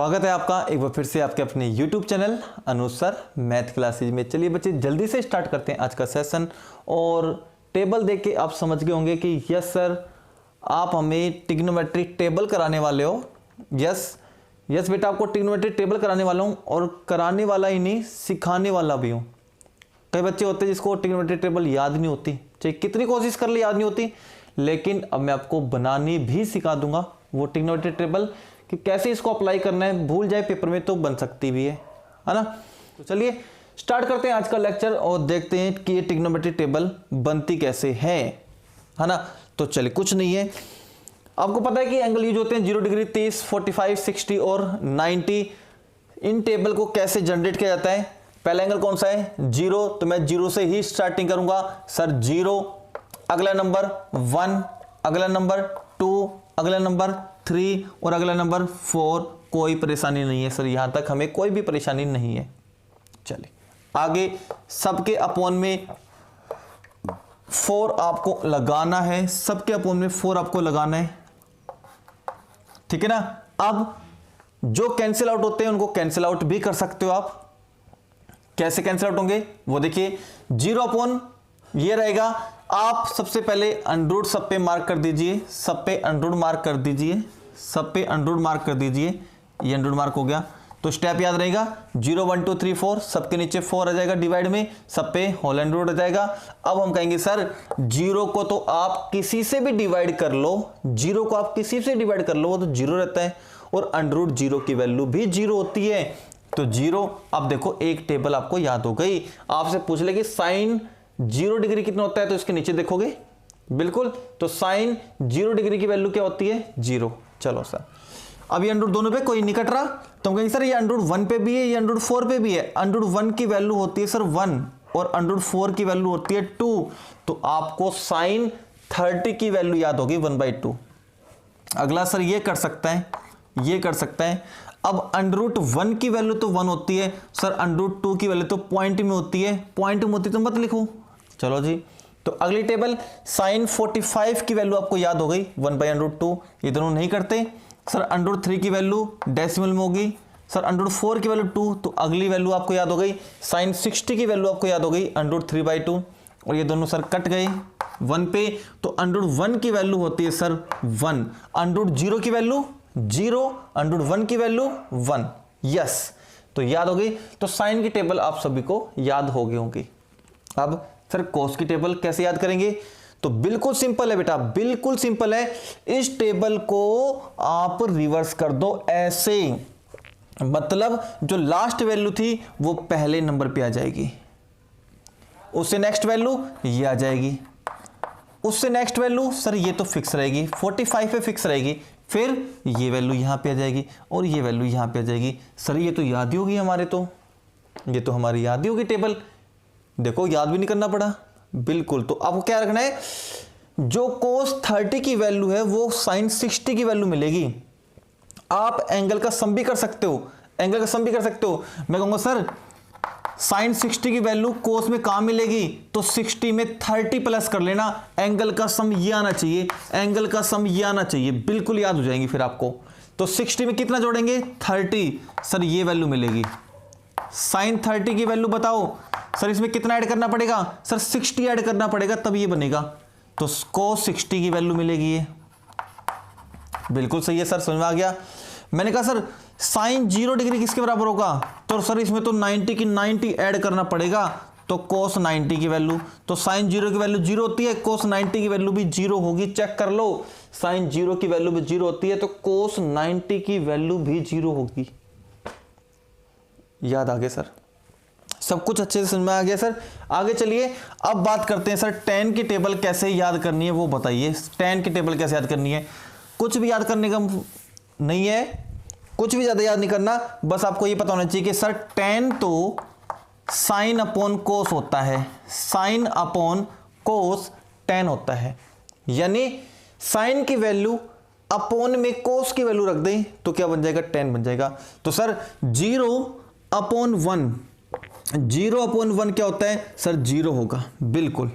स्वागत है आपका एक बार फिर से आपके अपने YouTube चैनल अनुज सर मैथ क्लासेज में। चलिए बच्चे जल्दी से स्टार्ट करते हैं आज का सेशन। और टेबल देख के आप समझ गए होंगे कि यस सर आप हमें ट्रिग्नोमेट्रिक टेबल कराने वाले हो। यस बेटा आपको ट्रिग्नोमेट्रिक टेबल कराने वाला हूँ, और कराने वाला ही नहीं सिखाने वाला भी हूँ। कई बच्चे होते हैं जिसको ट्रिग्नोमेट्रिक टेबल याद नहीं होती, चाहे कितनी कोशिश कर ले याद नहीं होती, लेकिन अब मैं आपको बनानी भी सिखा दूंगा वो ट्रिग्नोमेट्रिक टेबल कि कैसे इसको अप्लाई करना है। भूल जाए पेपर में तो बन सकती भी है ना। तो चलिए स्टार्ट करते हैं आज का लेक्चर और देखते हैं कि ये ट्रिग्नोमेट्रिक टेबल बनती कैसे है ना। तो चलिए कुछ नहीं है, आपको पता है कि एंगल यूज होते हैं 0 डिग्री, 30, 45, 60 और 90। इन टेबल को कैसे जनरेट किया जाता है? पहला एंगल कौन सा है? 0, तो मैं 0 से ही स्टार्टिंग करूंगा सर। 0, अगला नंबर 1, अगला नंबर 2, अगला नंबर 3 और अगला नंबर 4। कोई परेशानी नहीं है सर, यहां तक हमें कोई भी परेशानी नहीं है। चलिए आगे सबके अपॉन में 4 आपको लगाना है, सबके अपॉन में 4 आपको लगाना है, ठीक है ना। अब जो कैंसिल आउट होते हैं उनको कैंसिल आउट भी कर सकते हो आप। कैसे कैंसिल आउट होंगे वो देखिए। 0 अपॉन ये रहेगा, आप सबसे पहले अंडररूट सब पे मार्क कर दीजिए, सब पे अंडररूट मार्क कर दीजिए, सब पे अंडररूट मार्क कर दीजिए। ये अंडररूट मार्क हो गया तो स्टेप याद रहेगा 0 1 2 3 4, सबके नीचे 4 आ जाएगा डिवाइड में, सब पे होल अंडररूट आ जाएगा। अब हम कहेंगे सर 0 को तो आप किसी से भी डिवाइड कर लो, 0 को आप किसी से डिवाइड कर लो वो तो 0 रहता है, और अंडररूट 0 की वैल्यू भी 0 होती है। तो 0, अब देखो एक टेबल आपको याद हो गई। आपसे पूछ ले कि साइन 0 डिग्री कितना होता है, तो इसके नीचे देखोगे बिल्कुल, तो साइन 0 डिग्री की वैल्यू क्या होती है? 0। चलो सर अब ये अंडररूट दोनों पे कोई नहीं कट रहा, तो हम कहेंगे सर ये अंडररूट 1 पे भी है, ये अंडररूट 4 पे भी है। अंडररूट 1 की वैल्यू होती है सर 1 और अंडररूट 4 की वैल्यू होती है 2, तो आपको साइन 30 की वैल्यू याद होगी 1/2। अगला सर ये कर सकता है, ये कर सकता है। अब अंडररूट 1 की वैल्यू तो 1 होती है सर, अंडररूट 2 की वैल्यू तो पॉइंट में होती है, पॉइंट में होती तो मत लिखो। चलो जी, तो अगली टेबल साइन 45 की वैल्यू आपको याद हो गई 1/√2। ये दोनों नहीं करते सर। अंडररूट 3 की वैल्यू डेसिमल में होगी सर, अंडररूट 4 की वैल्यू 2, तो अगली वैल्यू आपको याद हो गई साइन 60 की वैल्यू आपको याद हो गई अंडररूट 3/2, और ये दोनों सर कट गए 1 पे, तो अंडररूट 1 की वैल्यू होती है सर 1, अंडररूट 0 की वैल्यू 0, अंडररूट 1 की वैल्यू 1। यस, तो याद हो गई। तो साइन की टेबल आप सभी को याद हो गई होंगी। अब सर कोस की टेबल कैसे याद करेंगे? तो बिल्कुल सिंपल है बेटा, बिल्कुल सिंपल है। इस टेबल को आप रिवर्स कर दो ऐसे, मतलब जो लास्ट वैल्यू थी वो पहले नंबर पे आ जाएगी, उससे नेक्स्ट वैल्यू ये आ जाएगी, उससे नेक्स्ट वैल्यू सर ये तो फिक्स रहेगी 45 पे फिक्स रहेगी, फिर ये वैल्यू यहां पे आ जाएगी और ये वैल्यू यहां पे आ जाएगी। सर ये तो याद ही होगी हमारे, तो ये तो हमारी याद ही होगी टेबल। देखो याद भी नहीं करना पड़ा बिल्कुल। तो आपको क्या रखना है, जो कोस 30 की वैल्यू है वो साइन 60 की वैल्यू मिलेगी। आप एंगल का सम भी कर सकते हो, एंगल का सम भी कर सकते हो। मैं कहूंगा सर साइन 60 की वैल्यू कोस में कहां मिलेगी, तो 60 में 30 प्लस कर लेना, एंगल का सम ये आना चाहिए, एंगल का सम ये आना चाहिए, बिल्कुल याद हो जाएंगी फिर आपको। तो 60 में कितना जोड़ेंगे? 30, सर ये वैल्यू मिलेगी। साइन 30 की वैल्यू बताओ सर, इसमें कितना ऐड करना पड़ेगा? सर 60 ऐड करना पड़ेगा तब ये बनेगा, तो cos 60 की वैल्यू मिलेगी। ये बिल्कुल सही है सर, समझ में आ गया। मैंने कहा सर साइन 0 डिग्री किसके बराबर होगा, तो सर इसमें तो 90 की 90 ऐड करना पड़ेगा, तो cos 90 की वैल्यू, तो साइन 0 की वैल्यू 0 होती है, cos 90 की वैल्यू भी 0 होगी। चेक कर लो, साइन 0 की वैल्यू भी 0 होती है तो cos 90 की वैल्यू भी 0 होगी। याद आ गया सर, सब कुछ अच्छे से समझ में आ गया सर। आगे चलिए अब बात करते हैं सर tan की टेबल कैसे याद करनी है वो बताइए। tan की टेबल कैसे याद करनी है? कुछ भी याद करने का नहीं है, कुछ भी ज्यादा याद नहीं करना, बस आपको ये पता होना चाहिए कि सर tan तो साइन अपॉन कोस होता है, साइन अपॉन कोस tan होता है, यानी साइन की वैल्यू अपॉन में कोस की वैल्यू रख दें तो क्या बन जाएगा? tan बन जाएगा। तो सर 0/1, 0/1 क्या होता है सर? 0 होगा बिल्कुल।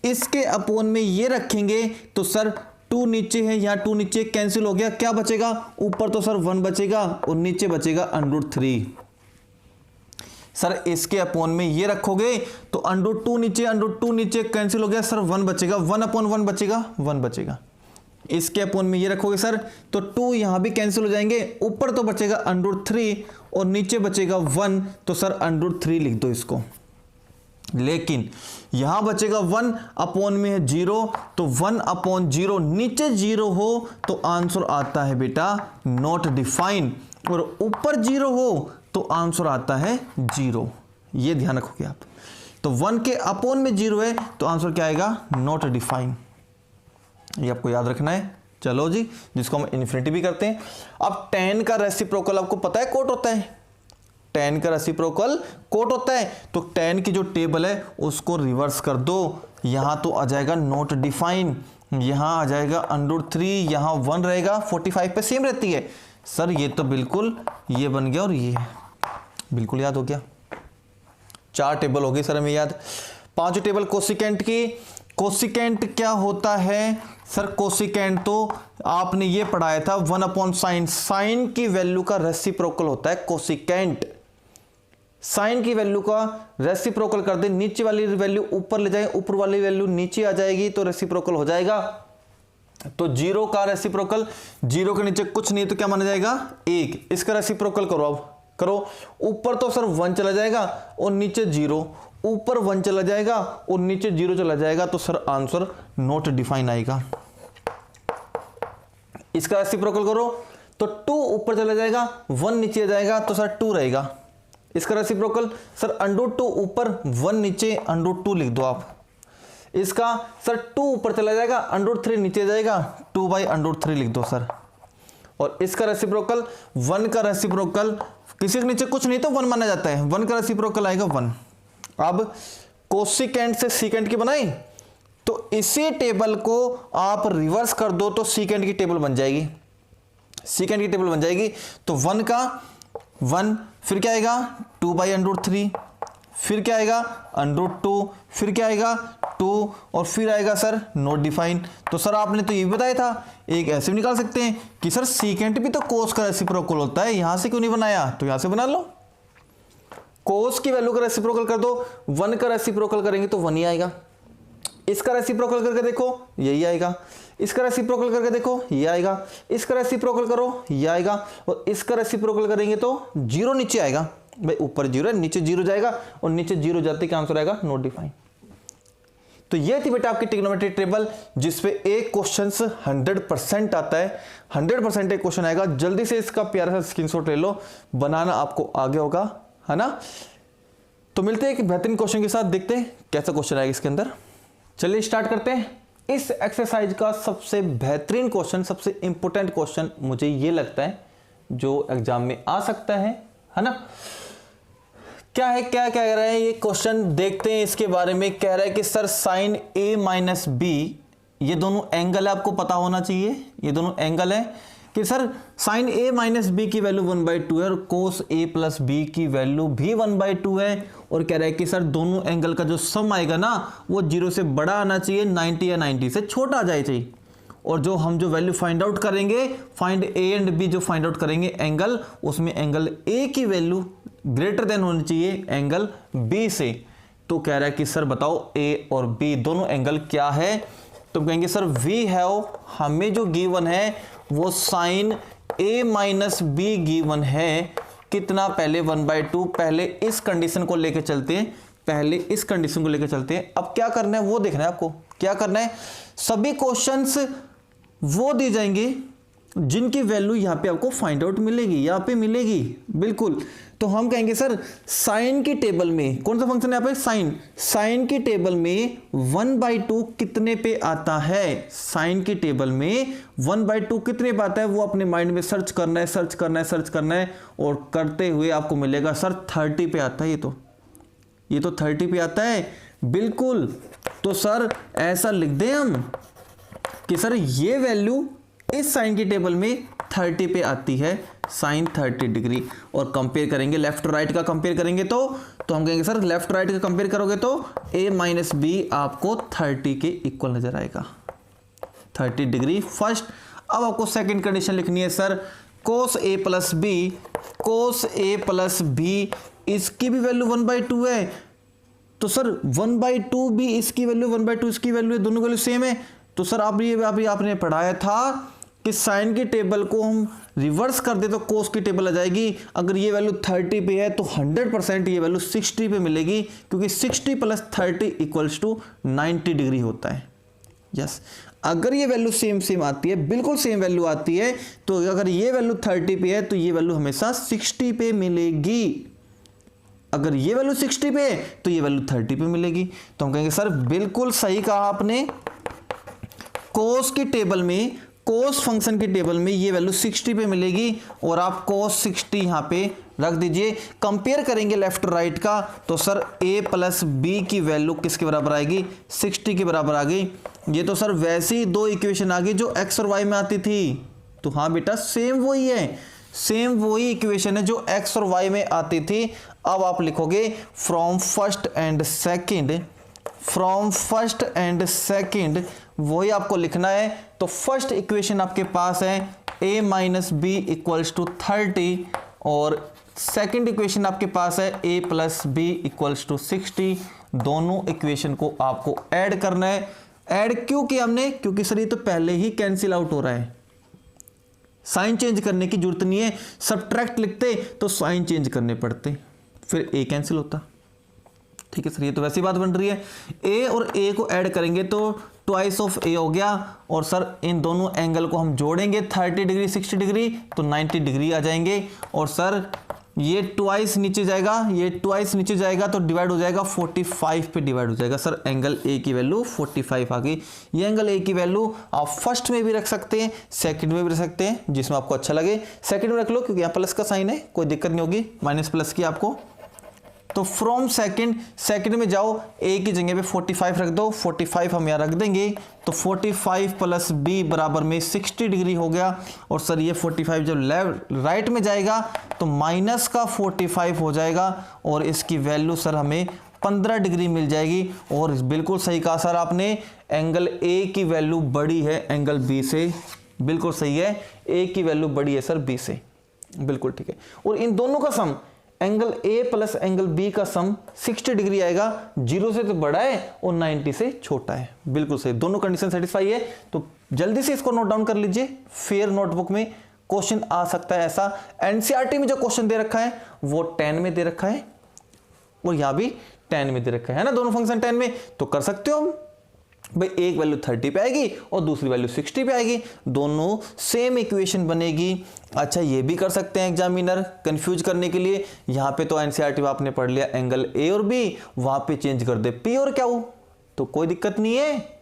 इसके अपॉन में ये रखेंगे तो सर 2 नीचे है, यहाँ 2 नीचे कैंसिल हो गया, क्या बचेगा ऊपर तो सर 1 बचेगा और नीचे बचेगा √3। सर इसके अपॉन में ये रखोगे तो √2 नीचे कैंसिल हो गया सर 1 बचेगा, 1/1 बचेगा, 1 बचेगा। इसके अपॉन में ये रखोगे सर तो 2 यहां भी कैंसिल हो जाएंगे, ऊपर तो बचेगा √3 और नीचे बचेगा 1, तो सर √3 लिख दो इसको। लेकिन यहां बचेगा 1 अपॉन में है 0, तो 1/0 नीचे 0 हो तो आंसर आता है बेटा नॉट डिफाइन, और ऊपर 0 हो तो आंसर आता है 0। ये ध्यान रखोगे आप। तो 1 के अपॉन में 0 है तो आंसर क्या आएगा नॉट डिफाइन, ये आपको याद रखना है। चलो जी, जिसको हम इन्फिनिटी भी करते हैं। अब tan का रेसिप्रोकल आपको पता है कोट होता है, tan का रेसिप्रोकल कोट होता है, तो tan की जो टेबल है उसको रिवर्स कर दो, यहां तो आ जाएगा नॉट डिफाइन, यहां आ जाएगा √3, यहां 1 रहेगा, 45 पे सेम रहती है। सर ये तो बिल्कुल ये बन गया और ये बिल्कुल याद हो गया। 4 टेबल हो गई सर हमें याद। 5 टेबल कोसिकेंट की। कोसिकेंट क्या होता है सर? कोसिकेंट तो आपने ये पढ़ाया था 1/sin, साइन की वैल्यू का रेसिप्रोकल होता है कोसिकेंट। साइन की वैल्यू का रेसिप्रोकल कर दे, नीचे वाली वैल्यू ऊपर ले जाए, ऊपर वाली वैल्यू नीचे आ जाएगी तो रेसिप्रोकल हो जाएगा। तो 0 का रेसिप्रोकल, 0 के नीचे कुछ नहीं तो क्या माना जाएगा 1, इसका रेसिप्रोकल करो। अब करो, ऊपर तो सर 1 चला जाएगा और नीचे 0, ऊपर 1 चला जाएगा और नीचे 0 चला जाएगा, तो सर आंसर नॉट डिफाइन आएगा। इसका रेसिप्रोकल करो तो 2 ऊपर चला जाएगा, 1 नीचे आ जाएगा, तो सर 2 रहेगा। इसका रेसिप्रोकल सर √2 ऊपर 1 नीचे, √2 लिख दो आप। इसका सर 2 ऊपर चला जाएगा, √3 नीचे जाएगा, 2/√3 लिख दो सर। और इसका रेसिप्रोकल 1 का रेसिप्रोकल, किसी के नीचे कुछ नहीं तो 1 माना जाता है, 1 का रेसिप्रोकल आएगा 1। अब कोसिकेंट से सीकेंट की बनाई तो इसी टेबल को आप रिवर्स कर दो तो सीकेंट की टेबल बन जाएगी, सीकेंट की टेबल बन जाएगी। तो 1 का 1, फिर क्या आएगा 2/√3, फिर क्या आएगा √2, फिर क्या आएगा 2, और फिर आएगा सर नॉट डिफाइन। तो सर आपने तो ये भी बताया था, एक ऐसे भी निकाल सकते हैं कि सर सीकेंट भी तो कोस का रेसिप्रोकल होता है, यहां से क्यों नहीं बनाया, तो यहां से बना लो। कोस की वैल्यू का रेसिप्रोकल कर दो, 1 का रेसिप्रोकल करेंगे तो 1 ही आएगा। इसका रेसिप्रोकल करके देखो यही आएगा, इसका रेसिप्रोकल करके देखो ये आएगा, इसका रेसिप्रोकल करो ये आएगा, और इसका रेसिप्रोकल करेंगे तो 0 नीचे आएगा। भाई ऊपर 0 है, नीचे 0 जाएगा, और नीचे 0 जाते क्या आंसर आएगा नॉट डिफाइन। तो ये थी बेटा आपकी ट्रिग्नोमेट्री टेबल, जिसपे एक क्वेश्चन 100% आता है, 100% एक क्वेश्चन आएगा। जल्दी से इसका प्यारा सा स्क्रीनशॉट ले लो, बनाना आपको आगे होगा, है ना। तो मिलते हैं एक बेहतरीन क्वेश्चन के साथ, देखते हैं कैसा क्वेश्चन आएगा इसके अंदर। चलिए स्टार्ट करते हैं। इस एक्सरसाइज का सबसे बेहतरीन क्वेश्चन, सबसे इंपॉर्टेंट क्वेश्चन मुझे ये लगता है जो एग्जाम में आ सकता है ना। क्या है, क्या कह रहा है ये क्वेश्चन, देखते हैं इसके बारे में। कह रहा है कि सर sin a - b, ये दोनों एंगल है, आपको पता होना चाहिए ये दोनों एंगल है, कि सर sin a - b की वैल्यू 1/2 है और cos a + b की वैल्यू भी 1/2 है। और कह रहा है कि सर दोनों एंगल का जो सम आएगा ना वो 0 से बड़ा आना चाहिए, 90 या 90 से छोटा आ जाए चाहिए। और जो हम जो वैल्यू फाइंड आउट करेंगे, फाइंड a एंड b जो फाइंड आउट करेंगे एंगल, उसमें एंगल a की वैल्यू ग्रेटर देन होनी चाहिए एंगल b से। तो कह रहा है कि सर बताओ a और b दोनों एंगल क्या है। तो कहेंगे सर वी हैव, हमें जो गिवन है वो sin a - b गिवन है, कितना, पहले 1/2, पहले इस कंडीशन को लेकर चलते हैं, पहले इस कंडीशन को लेकर चलते हैं। अब क्या करना है वो देखना है आपको, क्या करना है, सभी क्वेश्चंस वो दिए जाएंगे जिनकी वैल्यू यहां पे आपको फाइंड आउट मिलेगी, यहां पे मिलेगी बिल्कुल। तो हम कहेंगे सर साइन की टेबल में कौन सा फंक्शन है यहाँ पे, साइन, साइन की टेबल में 1/2 कितने पे आता है, साइन की टेबल में 1/2 कितने पे आता है, वो अपने माइंड में सर्च करना है, सर्च करना है, सर्च करना है, और करते हुए आपको मिलेगा सर 30 पे आता है। ये तो 30 पे आता है बिल्कुल। तो सर ऐसा लिख दें हम कि सर ये वैल्यू इस साइन की टेबल में 30 पे आती है, साइन 30 डिग्री। और कंपेयर करेंगे, लेफ्ट राइट का कंपेयर करेंगे तो हम कहेंगे सर लेफ्ट राइट का कंपेयर करोगे तो a - b आपको 30 के इक्वल नजर आएगा। 30 डिग्री फर्स्ट। अब आपको सेकंड कंडीशन लिखनी है sir, cos a plus b, cos a plus b इसकी भी वैल्यू 1/2 है, तो सर 1/2 भी इसकी वैल्यू 1/2 इसकी वैल्यू है, दोनों वैल्यू सेम है। तो सर आप ये अभी आपने पढ़ाया था कि साइन की टेबल को हम रिवर्स कर दे तो कोस की टेबल आ जाएगी। अगर ये वैल्यू 30 पे है तो 100% ये वैल्यू 60 पे मिलेगी, क्योंकि 60 + 30 = 90 डिग्री होता है। यस, अगर ये वैल्यू सेम आती है, बिल्कुल सेम वैल्यू आती है, तो अगर ये वैल्यू 30 पे है तो ये वैल्यू हमेशा 60 पे मिलेगी। अगर ये वैल्यू 60 पे है तो ये वैल्यू 30 पे मिलेगी। तो हम कहेंगे सर बिल्कुल सही कहा आपने, कोस की टेबल में, कोस फंक्शन की टेबल में ये वैल्यू 60 पे मिलेगी, और आप कोस 60 यहां पे रख दीजिए। कंपेयर करेंगे लेफ्ट राइट का, तो सर a प्लस बी की वैल्यू किसके बराबर आएगी, 60 के बराबर आ गई। ये तो सर वैसे ही दो इक्वेशन आ गई जो x और y में आती थी। तो हाँ बेटा सेम वही है, सेम वही इक्वेशन है जो x और y में आती थी। अब आप लिखोगे from first and second, from first and second वही आपको लिखना है। तो फर्स्ट इक्वेशन आपके पास है a minus b equals to 30, और सेकंड इक्वेशन आपके पास है a plus b equals to 60। दोनों इक्वेशन को आपको ऐड करना है। ऐड क्यों किया हमने, क्योंकि सर ये तो पहले ही कैंसिल आउट हो रहा है, साइन चेंज करने की जरूरत नहीं है। सब्ट्रैक्ट लिखते तो साइन चेंज करने पड़ते, फिर a कैंसिल होता। ठीक है सर, ये तो वैसी बात बन रही है। a और a को ऐड करेंगे तो ट्वाइस ऑफ a हो गया, और सर इन दोनों एंगल को हम जोड़ेंगे 30 डिग्री 60 डिग्री तो 90 डिग्री आ जाएंगे। और सर ये ट्वाइस नीचे जाएगा, ये ट्वाइस नीचे जाएगा तो डिवाइड हो जाएगा 45 पे डिवाइड हो जाएगा। सर एंगल a की वैल्यू 45 आ गई। ये एंगल a की वैल्यू आप फर्स्ट में भी रख सकते हैं, सेकंड में भी रख सकते हैं, जिसमें आपको अच्छा लगे। सेकंड में रख लो क्योंकि यहाँ प्लस का साइन है, कोई दिक्कत नहीं होगी, माइनस प्लस की आपको। तो फ्रॉम सेकंड में जाओ, a की जगह पे 45 रख दो, 45 हम यहाँ रख देंगे, तो 45 प्लस b बराबर में 60 डिग्री हो गया। और सर ये 45 जब लेफ्ट राइट में जाएगा तो माइनस का 45 हो जाएगा, और इसकी वैल्यू सर हमें 15 डिग्री मिल जाएगी। और बिल्कुल सही कहा सर आपने, एंगल a की वैल्यू बड़ी है एंगल b से, बिल्कुल सही है, a की वैल्यू बड़ी है सर b से, बिल्कुल ठीक है। और इन दोनों का sum, angle A plus angle B का सम 60 डिग्री आएगा, 0 से तो बड़ा है और 90 से छोटा है, बिल्कुल सही, दोनों कंडीशन सेटिस्फाई है। तो जल्दी से इसको नोट डाउन कर लीजिए, फेयर नोटबुक में क्वेश्चन आ सकता है ऐसा। एनसीईआरटी में जो क्वेश्चन दे रखा है वो 10 में दे रखा है, और यहां भी 10 में दे रखा है ना, दोनों फंक्शन 10 में, तो कर सकते हो हम भाई। एक वैल्यू 30 पे आएगी और दूसरी वैल्यू 60 पे आएगी, दोनों सेम इक्वेशन बनेगी। अच्छा ये भी कर सकते हैं एग्जामिनर कंफ्यूज करने के लिए, यहाँ पे तो एनसीईआरटी में आपने पढ़ लिया एंगल ए और बी, वहां पे चेंज कर दे पी और क्यू, तो कोई दिक्कत नहीं है।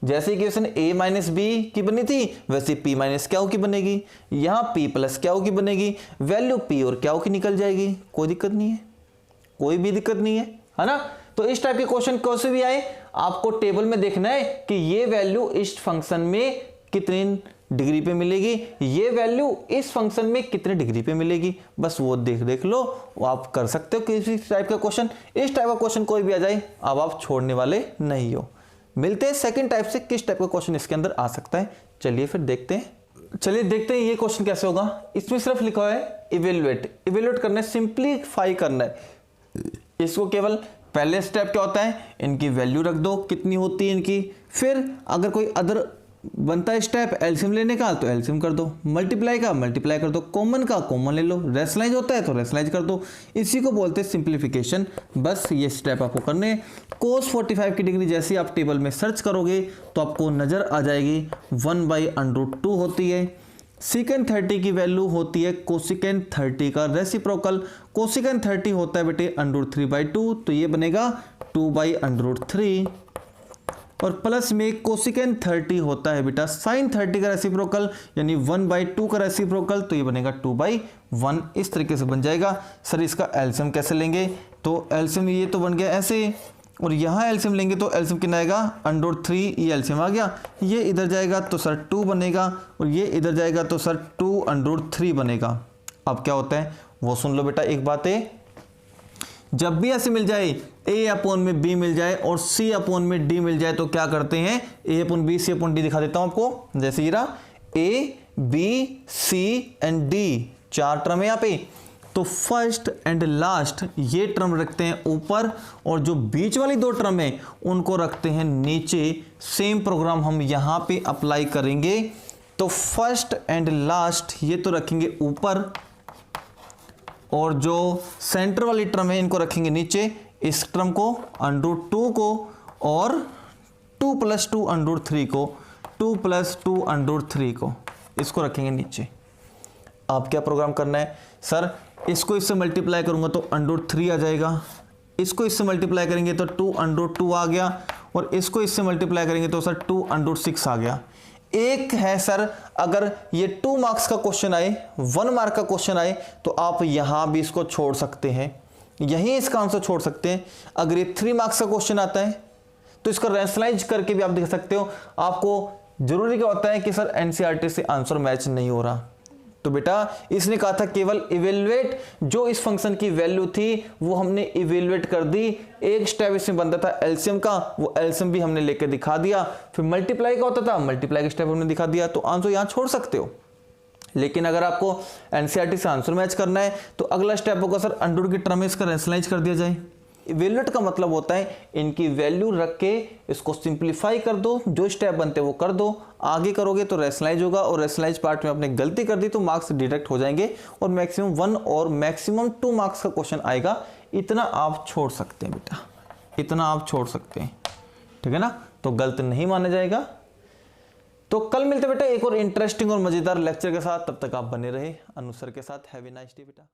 जैसे इक्वेशन a माइनस बी की बनी थी वैसे p माइनस क्यू की बनेगी, यहाँ p प्लस क्यू की बनेगी, वैल्यू p और क्यू की निकल जाएगी, कोई दिक्कत नहीं है, कोई भी दिक्कत नहीं है ना। तो इस टाइप के क्वेश्चन कैसे भी आए, आपको टेबल में देखना है कि ये वैल्यू इस फंक्शन में कितनी डिग्री पे मिलेगी, ये वैल्यू इस फंक्शन में कितने डिग्री पे मिलेगी, बस वो देख लो, वो आप कर सकते हो किसी टाइप का क्वेश्चन। इस टाइप का क्वेश्चन कोई भी आ जाए अब आप छोड़ने वाले नहीं हो। मिलते हैं सेकंड टाइप से, किस टाइप का क्वेश्चन इसके अंदर आ सकता है, चलिए फिर देखते हैं। चलिए देखते हैं ये क्वेश्चन कैसे होगा। इसमें सिर्फ लिखा है इवेल्युएट करना है, सिंप्लीफाई करना है। इसको केवल पहले स्टेप क्या होता है, इनकी वैल्यू रख दो कितनी होती है इनकी, फिर अगर कोई अदर बनता है स्टेप एलसीएम लेने का तो एलसीएम कर दो, मल्टीप्लाई का मल्टीप्लाई कर दो, कॉमन का कॉमन ले लो, रेशनलाइज होता है तो रेशनलाइज कर दो, इसी को बोलते हैं सिंप्लीफिकेशन। बस ये स्टेप आपको करने। कोस 45 की डिग्री जैसे आप टेबल में सर्च करोगे तो आपको नजर आ जाएगी 1/√2 होती है। सीकेंट 30 की वैल्यू होती है कोसिकेंट 30 का रेसिप्रोकल, कोसिकेंट 30 होता है बेटे √3/2, तो ये बनेगा 2/√3, और प्लस में कोसिकेंट 30 होता है बेटा साइन 30 का रेसिप्रोकल, यानी 1/2 का रेसिप्रोकल, तो ये बनेगा 2/1, इस तरीके से बन जाएगा। सर इसका एलसीएम कैसे लेंगे, तो एलसीएम ये तो बन गया ऐसे, और यहाँ एलसीएम लेंगे तो एलसीएम कितना आएगा √3, ये एलसीएम आ गया, ये इधर जाएगा तो सर 2 बनेगा, और ये इधर जाएगा तो सर 2√3 बनेगा। अब क्या होता है वो सुन लो बेटा, एक बात है जब भी ऐसे मिल जाए a अपॉन में b मिल जाए और c अपॉन में d मिल जाए तो क्या करते हैं, a upon b c upon d दिखा देता हूं आपको। जैसे ये रहा a b c and d, 4 term है यहाँ पे, तो फर्स्ट एंड लास्ट ये टर्म रखते हैं ऊपर और जो बीच वाली 2 टर्म है उनको रखते हैं नीचे। सेम प्रोग्राम हम यहाँ पे अप्लाई करेंगे। तो फर्स्ट एंड लास्ट ये तो रखेंगे ऊपर और जो सेंटर वाली टर्म है इनको रखेंगे नीचे। इस टर्म को √2 को और 2 + 2 √3 को, 2 + 2 √3 को, इसको रखेंगे नीचे। आप क्या प्रोग्राम करना है, सर इसको इससे मल्टीप्लाई करूंगा तो √3 आ जाएगा, इसको इससे मल्टीप्लाई करेंगे तो 2 √2 आ गया और इसको इससे मल्टीप्लाई करेंगे तो सर 2 √6 आ गया। एक है सर अगर ये 2 मार्क्स का क्वेश्चन आए, 1 मार्क का क्वेश्चन आए तो आप यहां भी इसको छोड़ सकते हैं, यहीं इसका आंसर छोड़ सकते हैं। अगर ये 3 मार्क्स का क्वेश्चन आता है तो इसका रैशनलाइज करके भी आप देख सकते हो। आपको जरूरी क्या होता है कि सर एनसीईआरटी से आंसर मैच नहीं हो रहा, तो बेटा इसने कहा था केवल इवेल्युएट, जो इस फंक्शन की वैल्यू थी वो हमने इवेल्युएट कर दी। एक स्टेप इसमें बनता था एलसीएम का, वो एलसीएम भी हमने लेकर दिखा दिया। फिर मल्टीप्लाई का होता था, मल्टीप्लाई का स्टेप हमने दिखा दिया। तो आंसर यहां छोड़ सकते हो। लेकिन अगर आपको एनसीईआरटी से आंसर मैच करना है तो अगला स्टेप होगा सर अंडर की टर्म में इसका रैशनलाइज कर दिया जाए। इवेल्युएट का मतलब होता है इनकी वैल्यू रख के इसको सिंप्लीफाई कर दो, जो स्टेप बनते हैं वो कर दो। आगे करोगे तो रैशनलाइज होगा और रैशनलाइज पार्ट में आपने गलती कर दी तो मार्क्स डिडक्ट हो जाएंगे और मैक्सिमम 1 और मैक्सिमम 2 मार्क्स का क्वेश्चन आएगा। इतना आप छोड़ सकते हैं बेटा, इतना आप छोड़ सकते हैं, ठीक है ना, तो गलत नहीं माना जाएगा। तो कल मिलते बेटा एक और इंटरेस्टिंग और मजेदार लेक्चर के साथ, तब तक आप बने रहे अनुसर के साथ। हैव ए नाइस डे बेटा।